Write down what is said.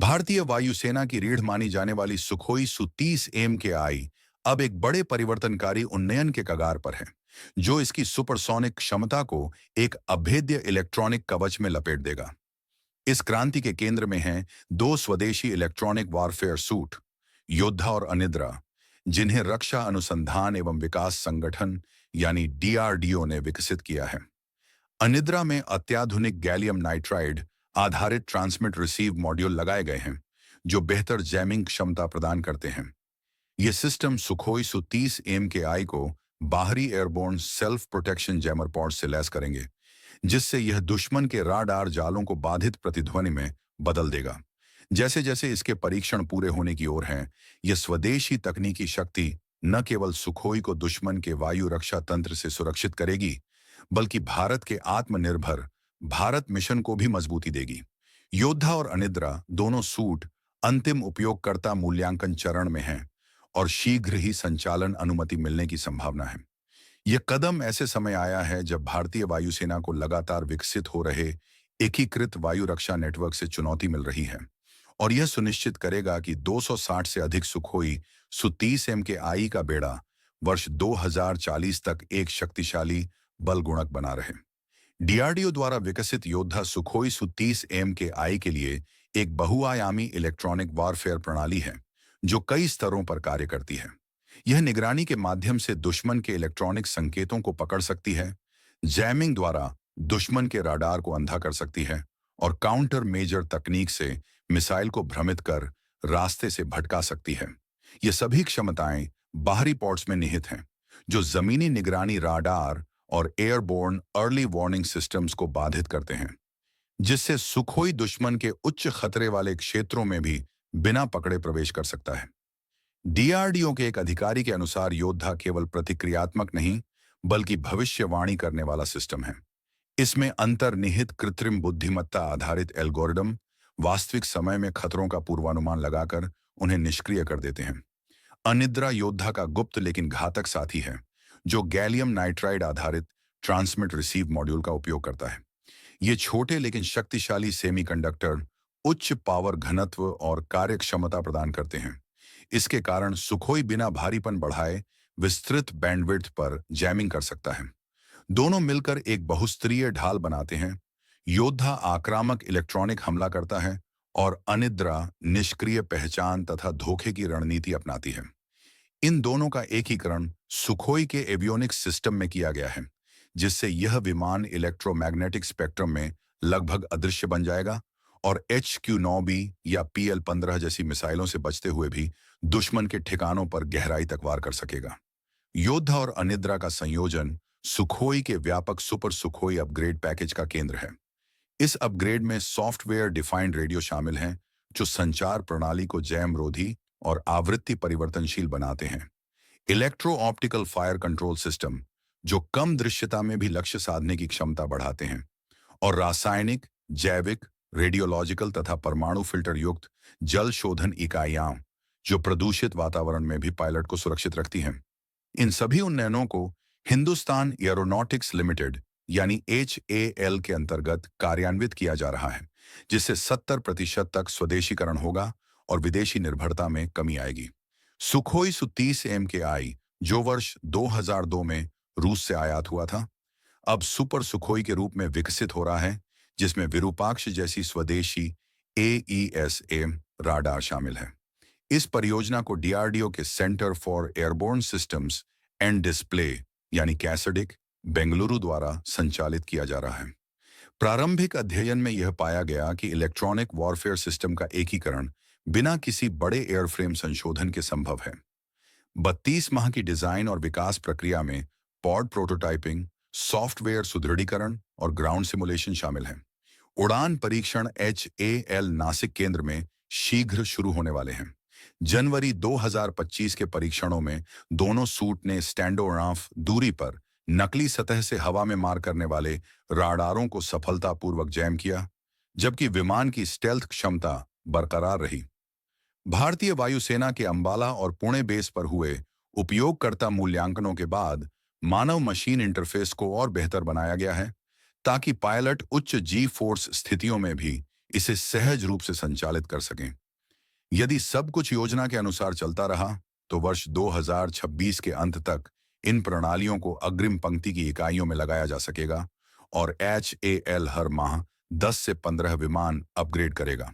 भारतीय वायुसेना की रीढ़ मानी जाने वाली सुखोई सु-30 एमकेआई अब एक बड़े परिवर्तनकारी उन्नयन के कगार पर है, जो इसकी सुपरसोनिक क्षमता को एक अभेद्य इलेक्ट्रॉनिक कवच में लपेट देगा। इस क्रांति के केंद्र में हैं दो स्वदेशी इलेक्ट्रॉनिक वॉरफेयर सूट, योद्धा और अनिद्रा, जिन्हें रक्षा अनुसंधान एवं विकास संगठन यानी डीआरडीओ ने विकसित किया है। अनिद्रा में अत्याधुनिक गैलियम नाइट्राइड आधारित ट्रांसमिट रिसीव मॉड्यूल लगाए गए हैं, जो बेहतर जैमिंग क्षमता प्रदान करते हैं। ये सिस्टम सुखोई सु-30 एमकेआई को बाहरी airborne self protection jammer pod से लैस करेंगे, जिससे यह दुश्मन के राडार जालों को बाधित प्रतिध्वनि में बदल देगा। जैसे जैसे इसके परीक्षण पूरे होने की ओर हैं, यह स्वदेशी तकनीकी शक्ति न केवल सुखोई को दुश्मन के वायु रक्षा तंत्र से सुरक्षित करेगी, बल्कि भारत के आत्मनिर्भर भारत मिशन को भी मजबूती देगी। योद्धा और अनिद्रा दोनों सूट अंतिम उपयोगकर्ता मूल्यांकन चरण में हैं और शीघ्र ही संचालन अनुमति मिलने की संभावना है। यह कदम ऐसे समय आया है जब भारतीय वायुसेना को लगातार विकसित हो रहे एकीकृत वायु रक्षा नेटवर्क से चुनौती मिल रही है, और यह सुनिश्चित करेगा कि 260 से अधिक सुखोई सु-30 एमकेआई का बेड़ा वर्ष 2040 तक एक शक्तिशाली बल गुणक बना रहे। डीआरडीओ द्वारा विकसित योद्धा सुखोई सु-30 एमकेआई के लिए एक बहुआयामी इलेक्ट्रॉनिक वॉरफेयर प्रणाली है, जो कई स्तरों पर कार्य करती है। यह निगरानी के माध्यम से दुश्मन के इलेक्ट्रॉनिक संकेतों को पकड़ सकती है, जैमिंग द्वारा दुश्मन के राडार को अंधा कर सकती है, और काउंटर मेजर तकनीक से मिसाइल को भ्रमित कर रास्ते से भटका सकती है। ये सभी क्षमताएं बाहरी पोर्ट्स में निहित हैं, जो जमीनी निगरानी राडार और एयरबोर्न अर्ली वार्निंग सिस्टम्स को बाधित करते हैं, जिससे सुखोई दुश्मन के उच्च खतरे वाले क्षेत्रों में भी बिना पकड़े प्रवेश कर सकता है। डीआरडीओ के एक अधिकारी के अनुसार योद्धा केवल प्रतिक्रियात्मक नहीं, बल्कि भविष्यवाणी करने वाला सिस्टम है। इसमें अंतर्निहित कृत्रिम बुद्धिमत्ता आधारित एल्गोरिदम वास्तविक समय में खतरों का पूर्वानुमान लगाकर उन्हें निष्क्रिय कर देते हैं। अनिद्रा योद्धा का गुप्त लेकिन घातक साथी है, जो गैलियम नाइट्राइड आधारित ट्रांसमिट रिसीव मॉड्यूल का उपयोग करता है। ये छोटे लेकिन शक्तिशाली सेमीकंडक्टर उच्च पावर घनत्व और कार्यक्षमता प्रदान करते हैं। इसके कारण सुखोई बिना भारीपन बढ़ाए विस्तृत बैंडविड्थ पर जैमिंग कर सकता है। दोनों मिलकर एक बहुस्तरीय ढाल बनाते हैं। योद्धा आक्रामक इलेक्ट्रॉनिक हमला करता है और अनिद्रा निष्क्रिय पहचान तथा धोखे की रणनीति अपनाती है। इन दोनों का एकीकरण सुखोई के एवियोनिक्स सिस्टम में किया गया है, जिससे यह विमान इलेक्ट्रोमैग्नेटिक स्पेक्ट्रम में लगभग अदृश्य बन जाएगा और HQ-9B या PL-15 जैसी मिसाइलों से बचते हुए भी दुश्मन के ठिकानों पर गहराई तक वार कर सकेगा। योद्धा और अनिद्रा का संयोजन सुखोई के व्यापक सुपर सुखोई अपग्रेड पैकेज का केंद्र है। इस अपग्रेड में सॉफ्टवेयर डिफाइंड रेडियो शामिल हैं, जो संचार प्रणाली को जैम रोधी और आवृत्ति परिवर्तनशील बनाते हैं। Electro optical fire control system, जो कम दृश्यता में भी लक्ष्य साधने की क्षमता बढ़ाते हैं, और रासायनिक, जैविक, रेडियोलॉजिकल तथा परमाणु फिल्टर युक्त जल शोधन इकाइयां, जो प्रदूषित वातावरण में भी पायलट को सुरक्षित रखती हैं। इन सभी उन्नयनों को हिंदुस्तान एरोनॉटिक्स लिमिटेड यानी HAL के अंतर्गत कार्यान्वित किया जा रहा है, जिससे 70% तक स्वदेशीकरण होगा और विदेशी निर्भरता में कमी आएगी। सुखोई सु-30 एमकेआई, जो वर्ष 2002 में रूस से आयात हुआ था, अब सुपर सुखोई के रूप में विकसित हो रहा है, जिसमें विरूपाक्ष जैसी स्वदेशी AESA राडार शामिल है। इस परियोजना को डीआरडीओ के centre for airborne systems and display यानी कैसडिक बेंगलुरु द्वारा संचालित किया जा रहा है। प्रारंभिक अध्ययन में यह पाया गया कि इलेक्ट्रॉनिक वॉरफेयर सिस्टम का एकीकरण बिना किसी बड़े एयरफ्रेम संशोधन के संभव है। 32 माह की डिजाइन और विकास प्रक्रिया में पॉड प्रोटोटाइपिंग, सॉफ्टवेयर सुदृढ़ीकरण और ग्राउंड सिमुलेशन शामिल हैं। उड़ान परीक्षण HAL नासिक केंद्र में शीघ्र शुरू होने वाले हैं। जनवरी 2025 के परीक्षणों में दोनों सूट ने स्टैंडोग्राफ दूरी पर नकली सतह से हवा में मार करने वाले राडारों को सफलतापूर्वक जैम किया, जबकि विमान की स्टेल्थ क्षमता बरकरार रही। भारतीय वायुसेना के अंबाला और पुणे बेस पर हुए उपयोगकर्ता मूल्यांकनों के बाद मानव मशीन इंटरफेस को और बेहतर बनाया गया है, ताकि पायलट उच्च जी फोर्स स्थितियों में भी इसे सहज रूप से संचालित कर सकें। यदि सब कुछ योजना के अनुसार चलता रहा, तो वर्ष 2026 के अंत तक इन प्रणालियों को अग्रिम पंक्ति की इकाइयों में लगाया जा सकेगा और HAL हर माह 10 से 15 विमान अपग्रेड करेगा।